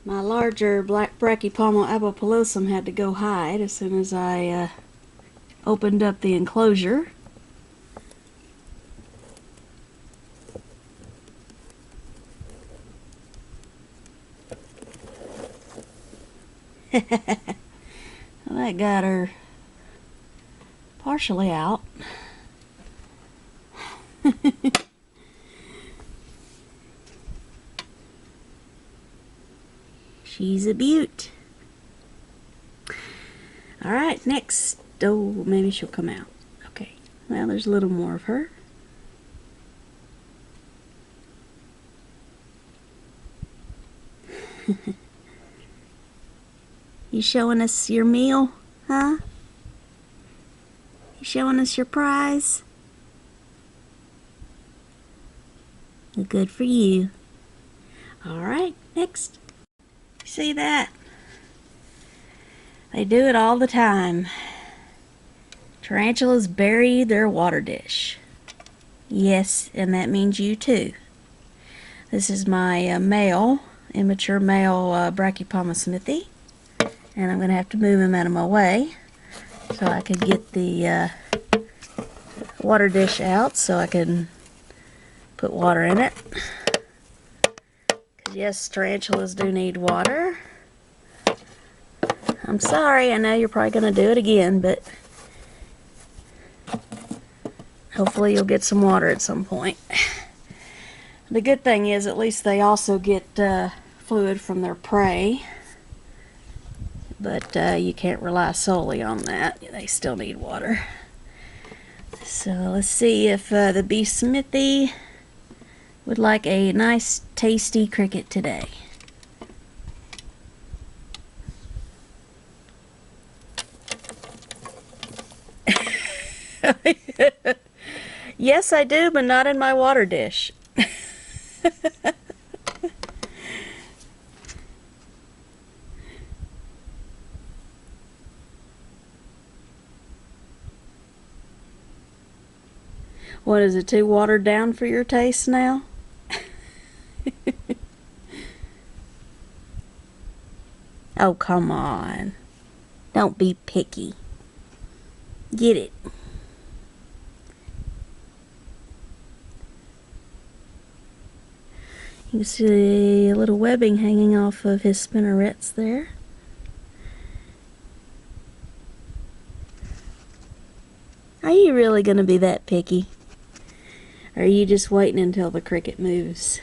My larger black Brachypomo abopilosum had to go hide as soon as I opened up the enclosure. Well, that got her partially out. She's a beaut. Alright, next. Oh, maybe she'll come out. Okay, well, there's a little more of her. You showing us your meal, huh? You showing us your prize? Well, good for you. Alright, next. See that? They do it all the time. Tarantulas bury their water dish. Yes, and that means you too. This is my immature male Brachypoma smithi, and I'm going to have to move him out of my way so I can get the water dish out so I can put water in it. Because yes, tarantulas do need water. I'm sorry, I know you're probably going to do it again, but hopefully you'll get some water at some point. The good thing is at least they also get fluid from their prey, but you can't rely solely on that. They still need water. So let's see if the bee smithy would like a nice tasty cricket today. Yes, I do, but not in my water dish. What, is it too watered down for your taste now? Oh, come on. Don't be picky. Get it. You can see a little webbing hanging off of his spinnerets there. Are you really going to be that picky? Or are you just waiting until the cricket moves?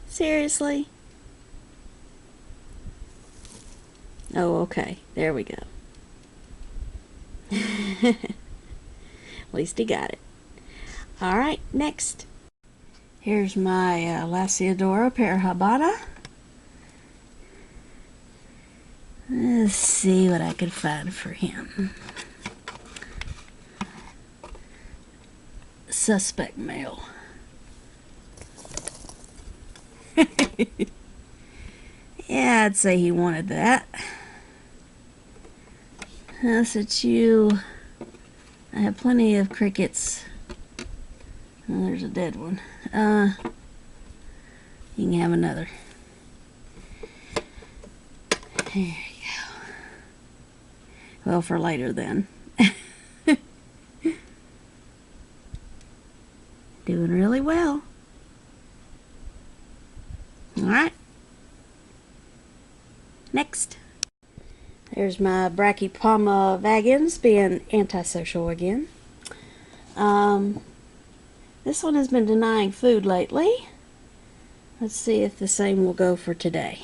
Seriously? Oh, okay. There we go. At least he got it. Alright, next. Here's my Lasiodora parahabana. Let's see what I can find for him. Suspect male. Yeah, I'd say he wanted that. Since I have plenty of crickets. Oh, there's a dead one. You can have another. There you go. Well, for later then. Doing really well. Alright. Next. There's my Brachypoma vagans being antisocial again. This one has been denying food lately. Let's see if the same will go for today.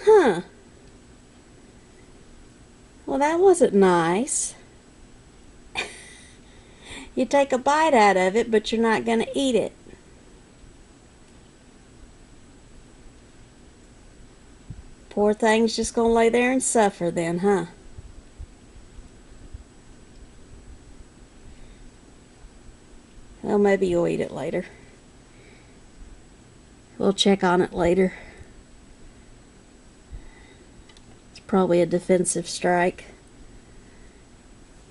Huh. Well, that wasn't nice. You take a bite out of it, but you're not going to eat it. Poor thing's just going to lay there and suffer then, huh? Well, maybe you'll eat it later. We'll check on it later. It's probably a defensive strike.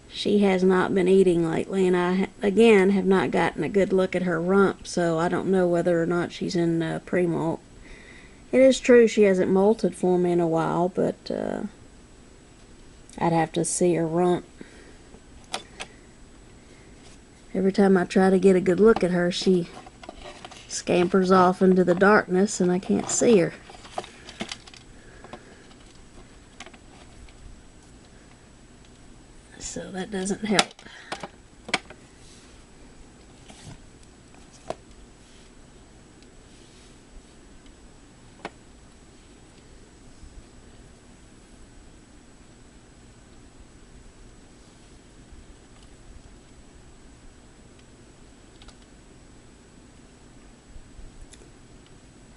She has not been eating lately, and I, again, have not gotten a good look at her rump, so I don't know whether or not she's in pre-molt. It is true she hasn't molted for me in a while, but I'd have to see her rump. Every time I try to get a good look at her, she scampers off into the darkness and I can't see her. So that doesn't help.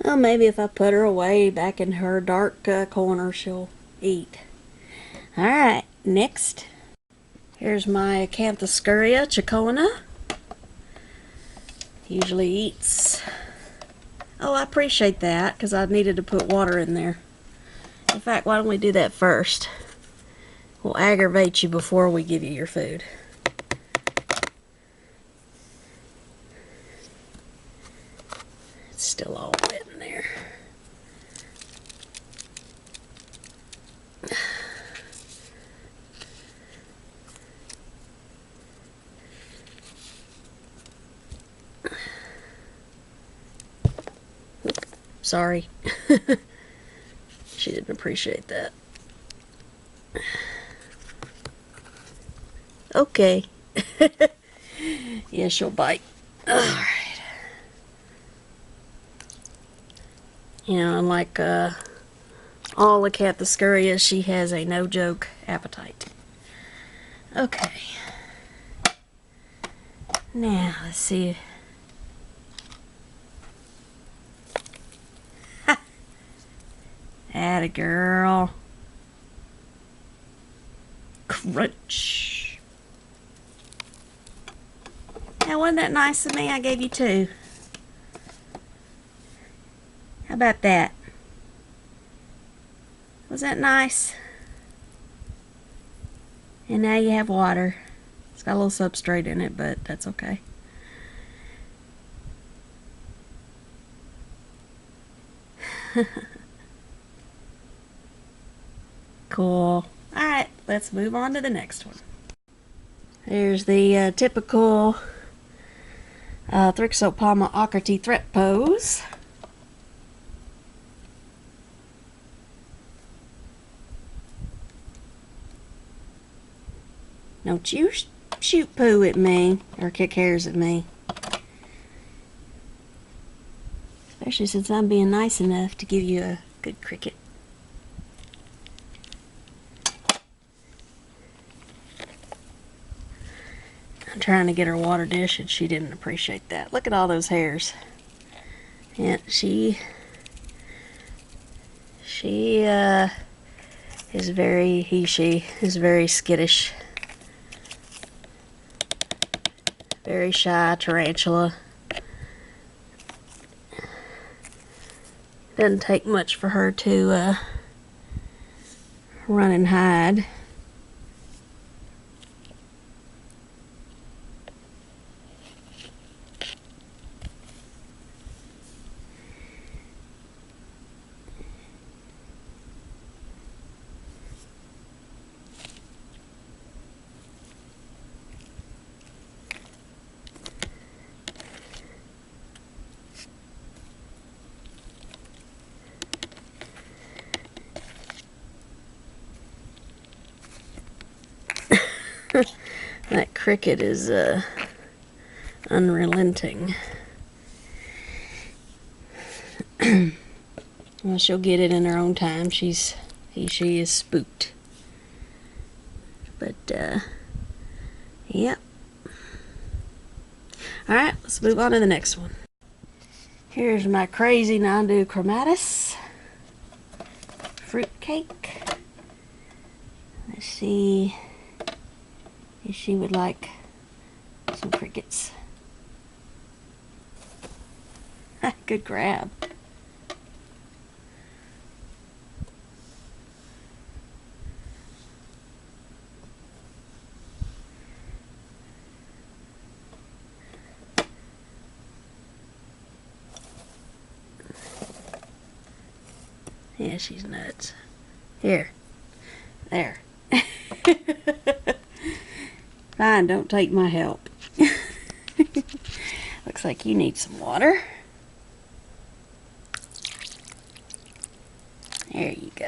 Well, maybe if I put her away back in her dark corner, she'll eat. Alright, next. Here's my Acanthoscurria chicona. Usually eats. Oh, I appreciate that, because I needed to put water in there. In fact, why don't we do that first? We'll aggravate you before we give you your food. It's still all wet in there. Sorry. She didn't appreciate that. Okay. Yeah, she'll bite. Alright. You know, unlike all Acanthoscurrias, she has a no-joke appetite. Okay. Now, let's see. Atta girl. Crunch. Now, wasn't that nice of me? I gave you 2. How about that? Was that nice? And now you have water. It's got a little substrate in it, but that's okay. Cool. Alright, let's move on to the next one. There's the typical Thrixopalma ockerty threat pose. Don't you shoot poo at me or kick hairs at me. Especially since I'm being nice enough to give you a good cricket. I'm trying to get her water dish and she didn't appreciate that. Look at all those hairs. Yeah, she is very, she is very skittish. Very shy tarantula. Doesn't take much for her to run and hide. That cricket is unrelenting. Well, she'll get it in her own time. She is spooked. But yep. Alright, let's move on to the next one. Here's my crazy Nandu chromatus fruitcake. Let's see if she would like some crickets. Good grab. Yeah, she's nuts. Here. There. Fine, don't take my help. Looks like you need some water. There you go.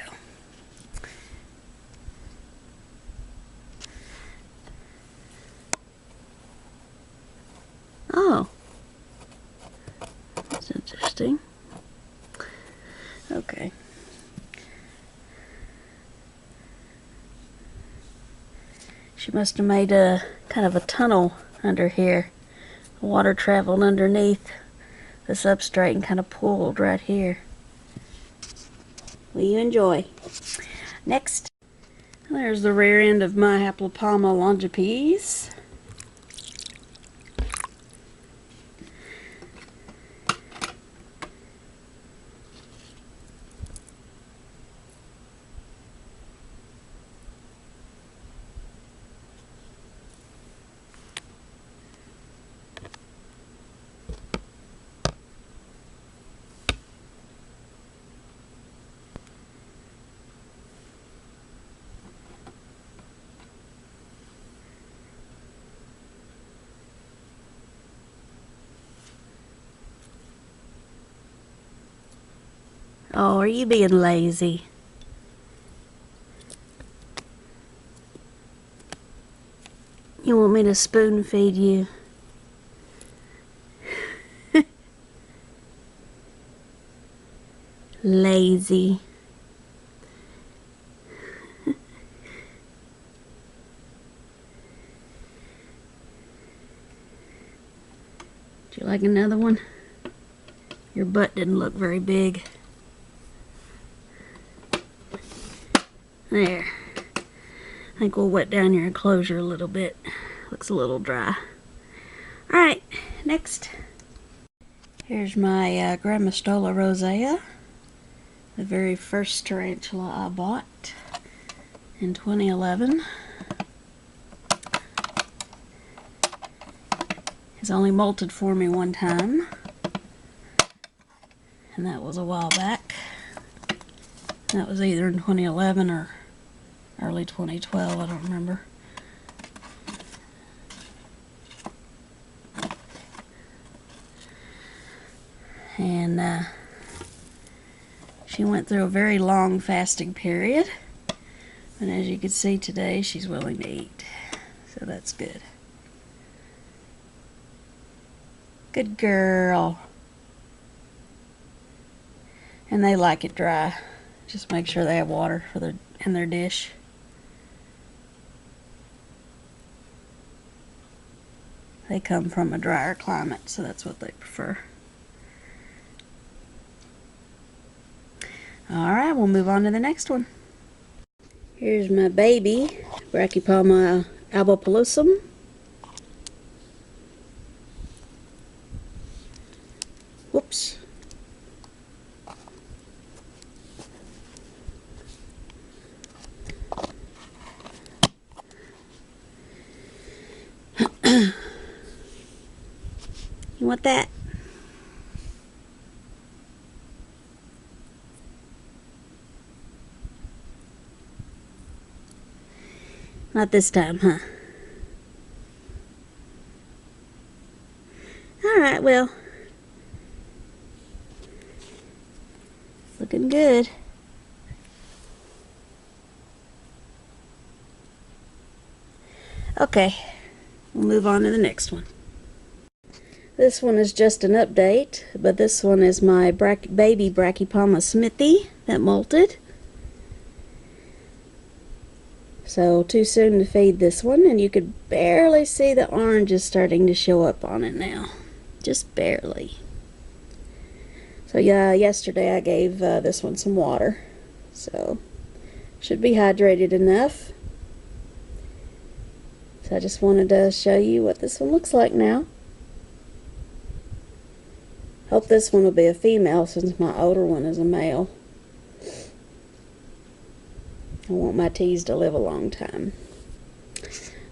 Oh. That's interesting. Okay. She must have made a kind of a tunnel under here. The water traveled underneath the substrate and kind of pooled right here. Will you enjoy? Next, there's the rear end of my Haplopalma longipes. Oh, are you being lazy? You want me to spoon feed you? Lazy. Do you like another one? Your butt didn't look very big. There. I think we'll wet down your enclosure a little bit. Looks a little dry. Alright, next. Here's my Grammostola rosea. The very first tarantula I bought in 2011. It's only molted for me one time. And that was a while back. That was either in 2011 or early 2012, I don't remember. And she went through a very long fasting period. And as you can see today, she's willing to eat. So that's good. Good girl. And they like it dry. Just make sure they have water for in their dish. They come from a drier climate, so that's what they prefer. Alright, we'll move on to the next one. Here's my baby, Brachypalma albopilosum. Whoops. You want that? Not this time, huh? Alright, well. Looking good. Okay, we'll move on to the next one. This one is just an update, but this one is my baby Brachypalma smithy that molted. So too soon to feed this one, and you could barely see the oranges starting to show up on it now. Just barely. So yeah, yesterday I gave this one some water. So should be hydrated enough. So I just wanted to show you what this one looks like now. Hope this one will be a female since my older one is a male. I want my teas to live a long time.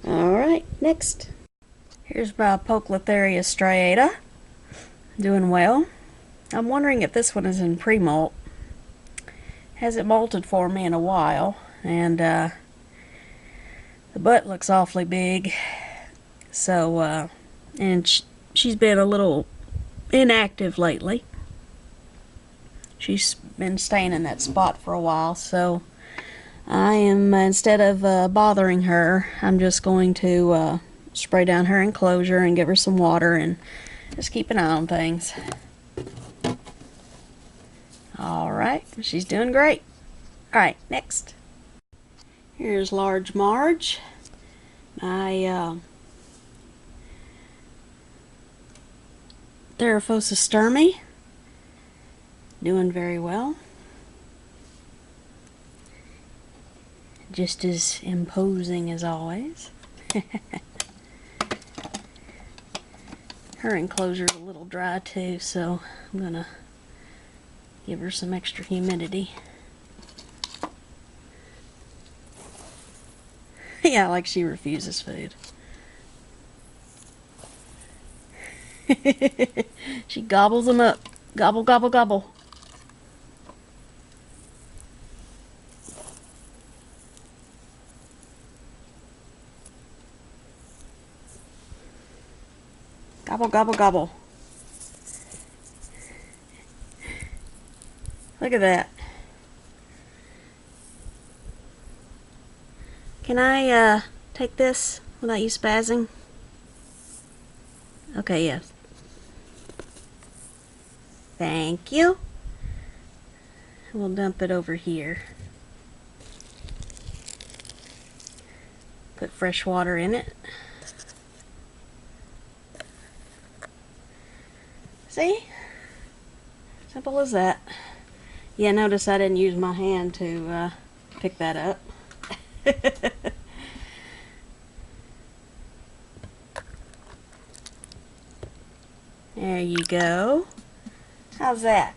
Alright, next. Here's my Poecilotheria striata. Doing well. I'm wondering if this one is in pre-molt. Hasn't molted for me in a while, and the butt looks awfully big. So, and she's been a little inactive lately. She's been staying in that spot for a while, so I am, instead of bothering her, I'm just going to spray down her enclosure and give her some water and just keep an eye on things. Alright, she's doing great. Alright, next. Here's Large Marge. My Theraphosa sturmey. Doing very well. Just as imposing as always. Her enclosure's a little dry too, so I'm gonna give her some extra humidity. Yeah, like she refuses food. She gobbles them up. Gobble, gobble, gobble. Gobble, gobble, gobble. Look at that. Can I take this without you spazzing? Okay, yes. Thank you. We'll dump it over here. Put fresh water in it. See? Simple as that. Yeah, notice I didn't use my hand to pick that up. There you go. How's that?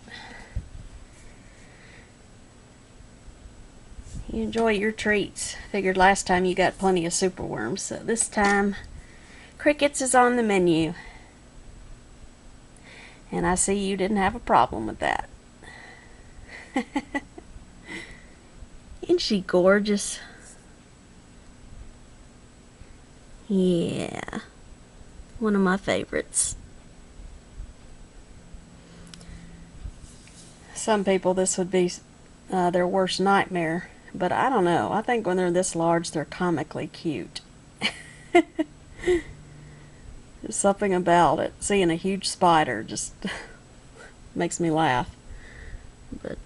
You enjoy your treats. Figured last time you got plenty of superworms, so this time crickets is on the menu. And I see you didn't have a problem with that. Isn't she gorgeous? Yeah. One of my favorites. Some people this would be their worst nightmare, but I don't know. I think when they're this large, they're comically cute. There's something about it. Seeing a huge spider just makes me laugh. But,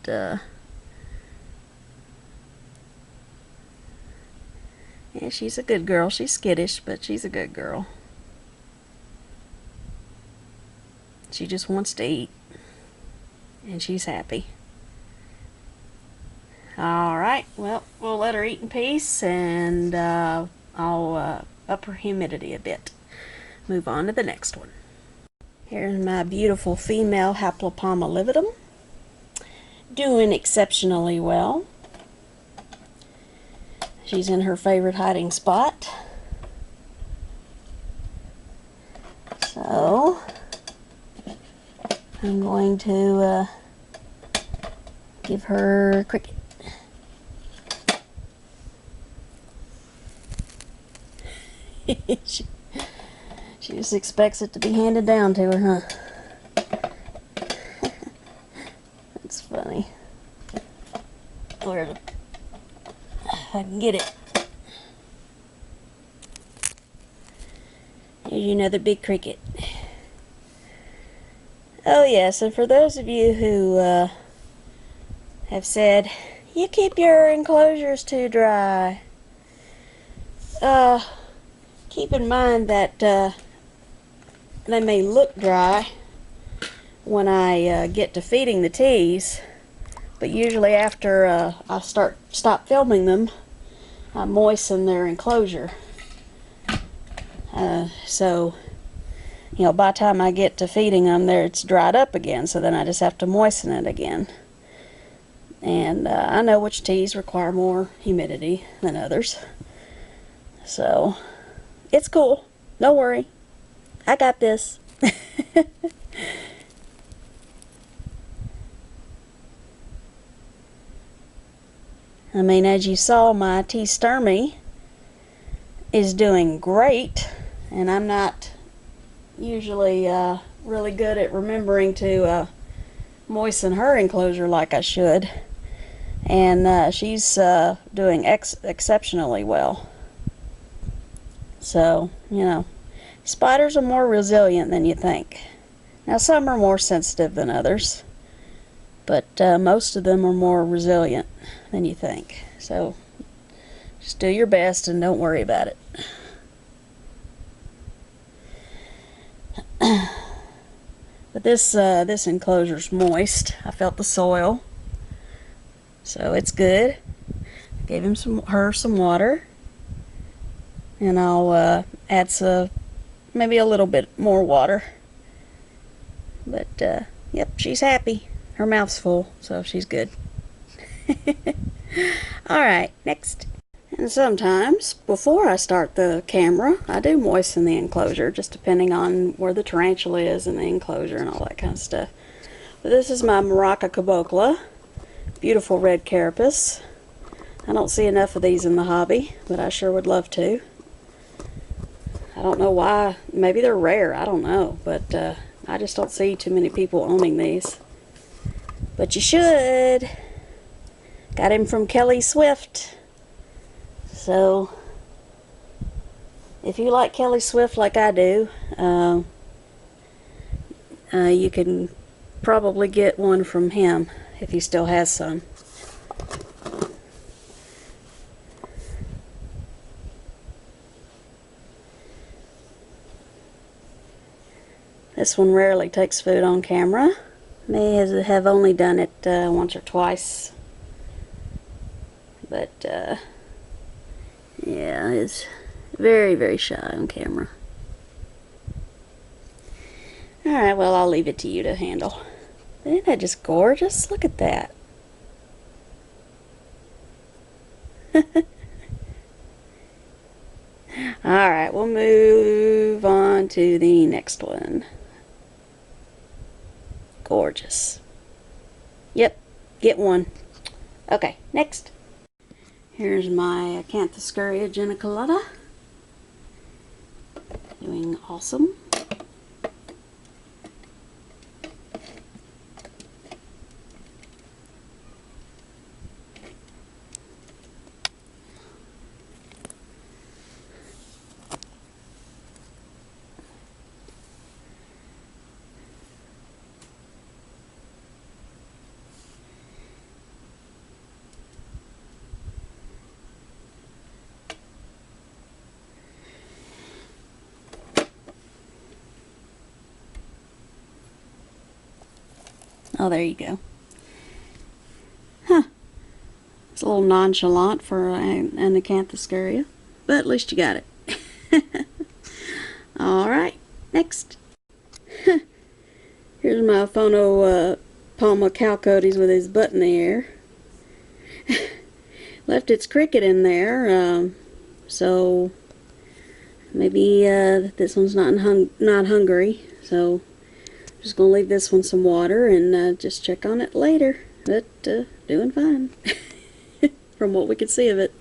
yeah, she's a good girl. She's skittish, but she's a good girl. She just wants to eat. And she's happy. Alright, well, we'll let her eat in peace, and I'll up her humidity a bit. Move on to the next one. Here's my beautiful female Haplopalma lividum. Doing exceptionally well. She's in her favorite hiding spot. So, I'm going to give her cricket. she just expects it to be handed down to her, huh? That's funny. Where I can get it. Here's another big cricket. Oh yes, and for those of you who have said, you keep your enclosures too dry, keep in mind that they may look dry when I get to feeding the teas, but usually after I stop filming them, I moisten their enclosure. So you know, by the time I get to feeding them, there it's dried up again, so then I just have to moisten it again. And I know which teas require more humidity than others. So, it's cool. Don't worry. I got this. I mean, as you saw, my tea sturmy is doing great, and I'm not usually really good at remembering to moisten her enclosure like I should. And she's doing exceptionally well. So, you know, spiders are more resilient than you think. Now, some are more sensitive than others, but most of them are more resilient than you think. So, just do your best and don't worry about it. But this enclosure's moist. I felt the soil, so it's good. Gave her some water, and I'll add maybe a little bit more water. But yep, she's happy. Her mouth's full, so she's good. All right, next. And sometimes, before I start the camera, I do moisten the enclosure, just depending on where the tarantula is in the enclosure and all that kind of stuff. But this is my Maraca cabocla, beautiful red carapace. I don't see enough of these in the hobby, but I sure would love to. I don't know why. Maybe they're rare, I don't know, but I just don't see too many people owning these. But you should. Got him from Kelly Swift. So, if you like Kelly Swift like I do, you can probably get one from him if he still has some. This one rarely takes food on camera. May have only done it once or twice. But, yeah, it's very, very shy on camera. Alright, well, I'll leave it to you to handle. Isn't that just gorgeous? Look at that. Alright, we'll move on to the next one. Gorgeous. Yep, get one. Okay, next. Here's my Acanthoscurria geniculata. Doing awesome. Oh, there you go. Huh. It's a little nonchalant for an Acanthoscurria, but at least you got it. Alright, next. Here's my Phono Palma Chalcodes with his butt in the air. Left its cricket in there, so maybe this one's not hungry, so just gonna leave this one some water and just check on it later. But doing fine from what we could see of it.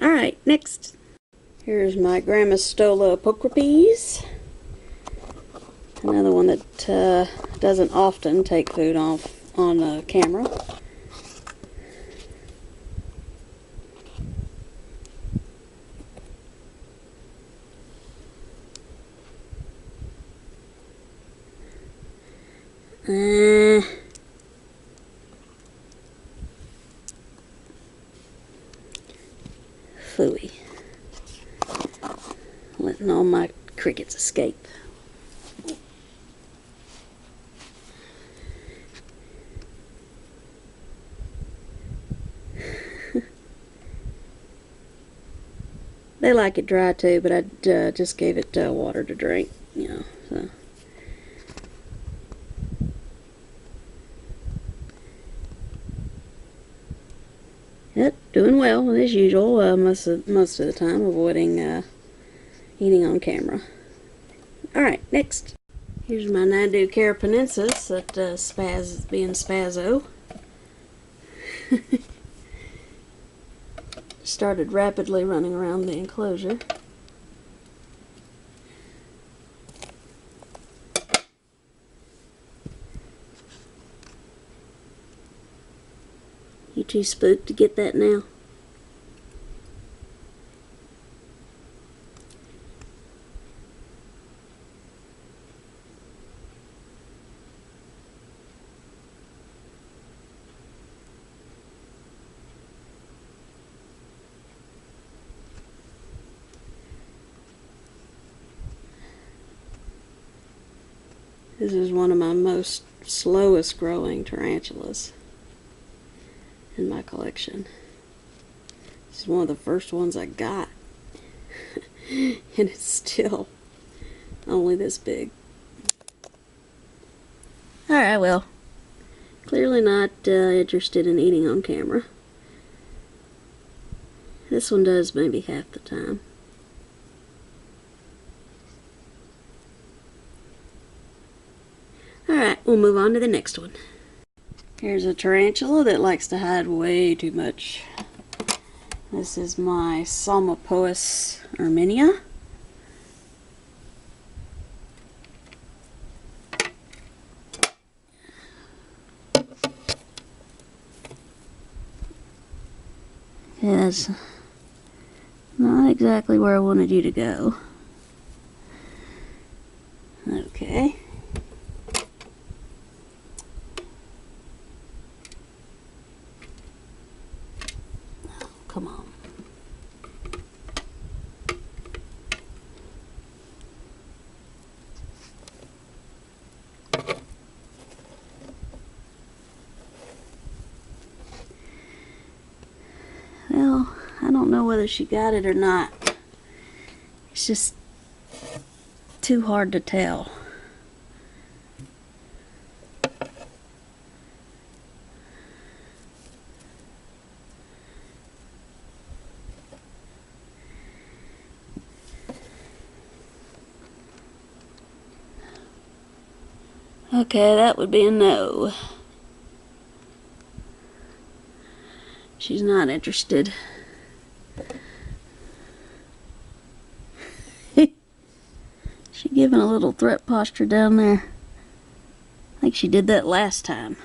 Alright, next. Here's my Grammostola pocropes. Another one that doesn't often take food off on camera. Phooey. Letting all my crickets escape. They like it dry too, but I just gave it water to drink, you know, So. Yep, doing well as usual. Most of the time, avoiding eating on camera. All right, next. Here's my Nadu carapenensis that being spazzo. Started rapidly running around the enclosure. You too spooked to get that now? This is one of my most slowest growing tarantulas in my collection. This is one of the first ones I got. And it's still only this big. Alright, well, clearly not interested in eating on camera. This one does maybe half the time. Alright, we'll move on to the next one. Here's a tarantula that likes to hide way too much. This is my Salmopoeus erminia. Yes, not exactly where I wanted you to go. Okay. Oh, come on. Well, I don't know whether she got it or not. It's just too hard to tell. Okay, that would be a no. She's not interested. She giving a little threat posture down there. I think she did that last time.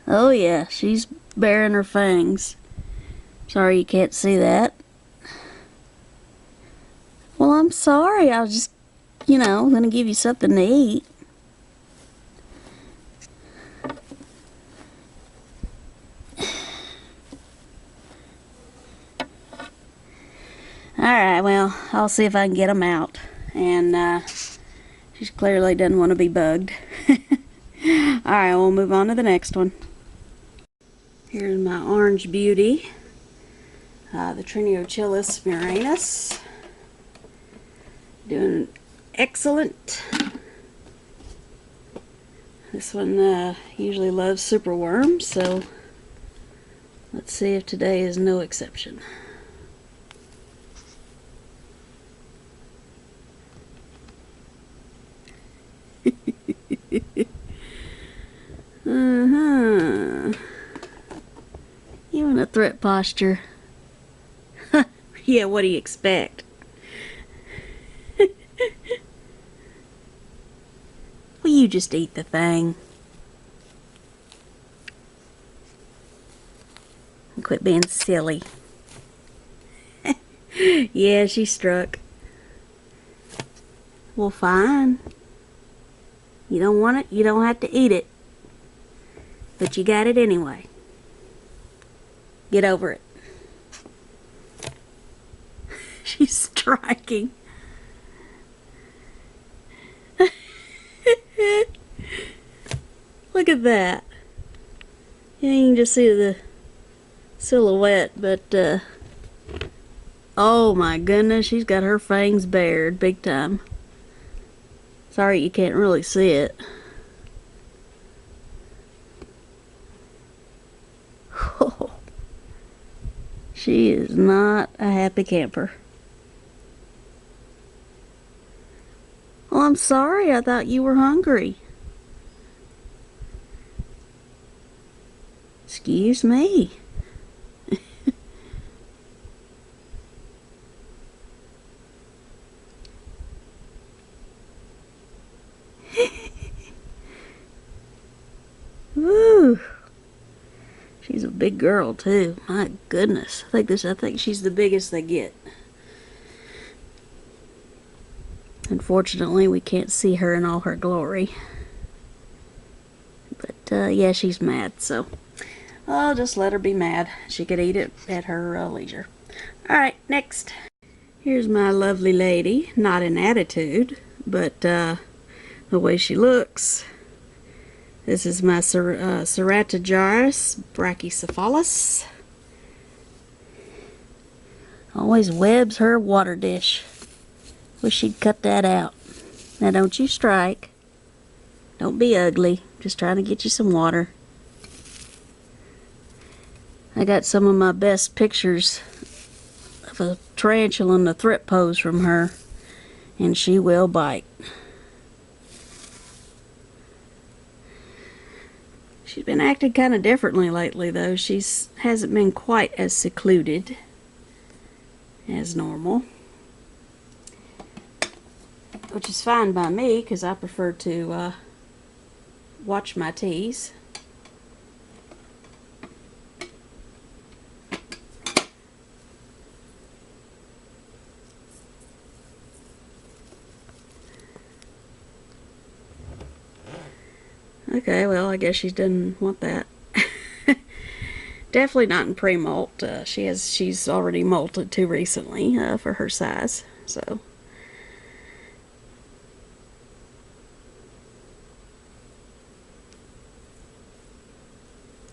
Oh yeah, she's baring her fangs. Sorry you can't see that. Well, I'm sorry. I was just, gonna give you something to eat. Alright, well, I'll see if I can get them out. And she clearly doesn't want to be bugged. Alright, we'll move on to the next one. Here's my orange beauty. The Tarantulas murinus. Doing excellent. This one usually loves superworms, so let's see if today is no exception. You in a threat posture. Yeah, what do you expect? Well, you just eat the thing. And quit being silly. Yeah, she struck. Well, fine. You don't want it, you don't have to eat it. But you got it anyway. Get over it. She's striking. Look at that. Yeah, you can just see the silhouette, but Oh my goodness, she's got her fangs bared big time. Sorry you can't really see it. She is not a happy camper. Well, I'm sorry. I thought you were hungry. Excuse me. Woo. She's a big girl too. My goodness. I think she's the biggest they get. Unfortunately, we can't see her in all her glory. But yeah, she's mad, so I'll just let her be mad. She could eat it at her leisure. Alright, next. Here's my lovely lady. Not in attitude, but the way she looks. This is my Tarantulas brachycephalus. Always webs her water dish. Wish she'd cut that out. Now don't you strike. Don't be ugly. Just trying to get you some water. I got some of my best pictures of a tarantula in the threat pose from her. And she will bite. She's been acting kind of differently lately, though. Hasn't been quite as secluded as normal, which is fine by me because I prefer to watch my teas. Okay, well, I guess she didn't want that. Definitely not in pre-molt. She's already molted too recently for her size. So,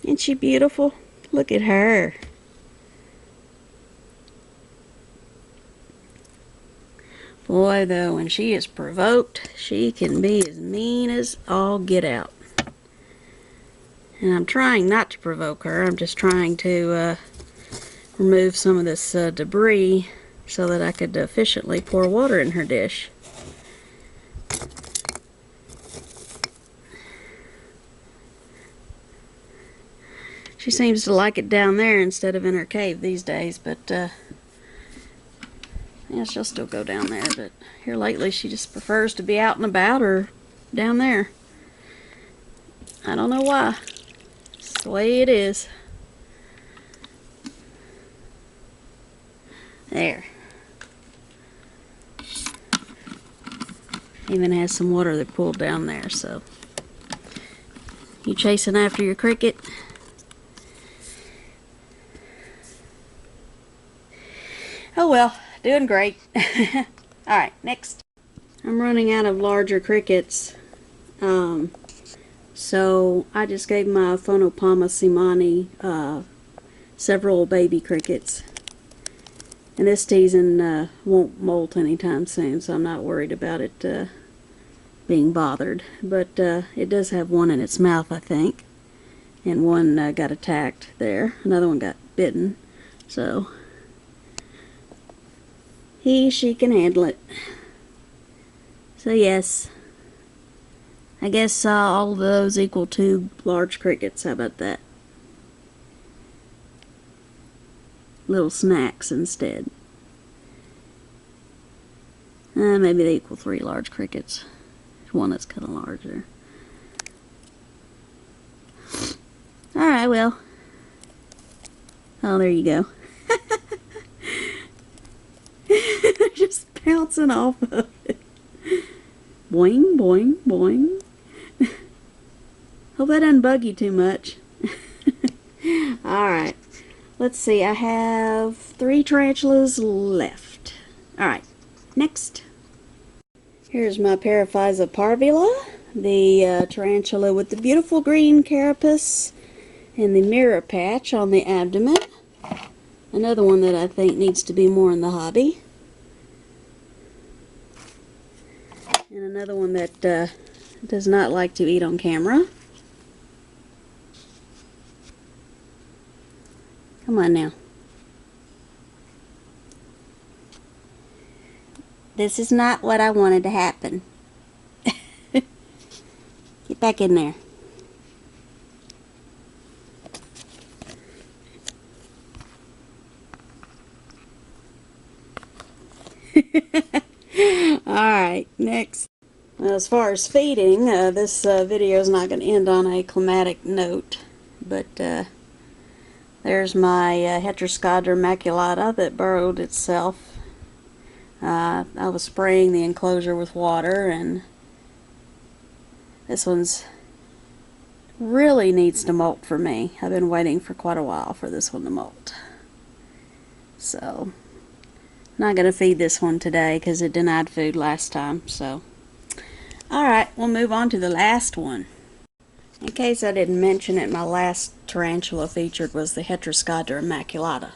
isn't she beautiful? Look at her. Boy, though, when she is provoked, she can be as mean as all get out. And I'm trying not to provoke her. I'm just trying to remove some of this debris so that I could efficiently pour water in her dish. She seems to like it down there instead of in her cave these days, but yeah, she'll still go down there, but here lately she just prefers to be out and about or down there. I don't know why. It's the way it is. There. Even has some water that pulled down there, so. You chasing after your cricket? Oh well, doing great. Alright, next. I'm running out of larger crickets. So I just gave my Phonopama simani several baby crickets. And this season won't molt anytime soon, so I'm not worried about it being bothered. But it does have one in its mouth, I think. And one got attacked there. Another one got bitten. So she can handle it. So yes, I guess all of those equal 2 large crickets. How about that? Little snacks instead. Maybe they equal 3 large crickets. There's one that's kind of larger. Alright, well. Oh, there you go. Just bouncing off of it. Boing, boing, boing. Hope that doesn't bug you too much. Alright. Let's see. I have 3 tarantulas left. Alright. Next. Here's my Paraphysa parvula. The tarantula with the beautiful green carapace and the mirror patch on the abdomen. Another one that I think needs to be more in the hobby. And another one that does not like to eat on camera. Come on now. This is not what I wanted to happen. Get back in there. Alright, next. Well, as far as feeding, this video is not going to end on a climatic note, but there's my Heteroscodra maculata that burrowed itself. I was spraying the enclosure with water, and this one's really needs to molt for me. I've been waiting for quite a while for this one to molt. So, not going to feed this one today because it denied food last time. So, alright, we'll move on to the last one. In case I didn't mention it, my last tarantula featured was the Heteroscodra maculata.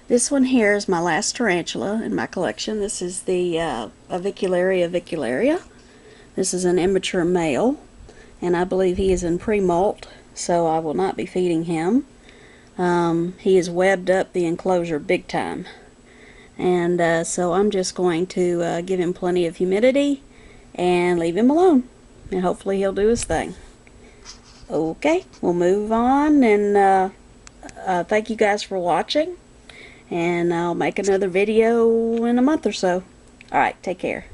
This one here is my last tarantula in my collection. This is the Avicularia avicularia. This is an immature male, and I believe he is in pre-molt, so I will not be feeding him. He has webbed up the enclosure big time, and so I'm just going to give him plenty of humidity and leave him alone, and hopefully he'll do his thing. Okay, we'll move on, and thank you guys for watching, and I'll make another video in a month or so. Alright, take care.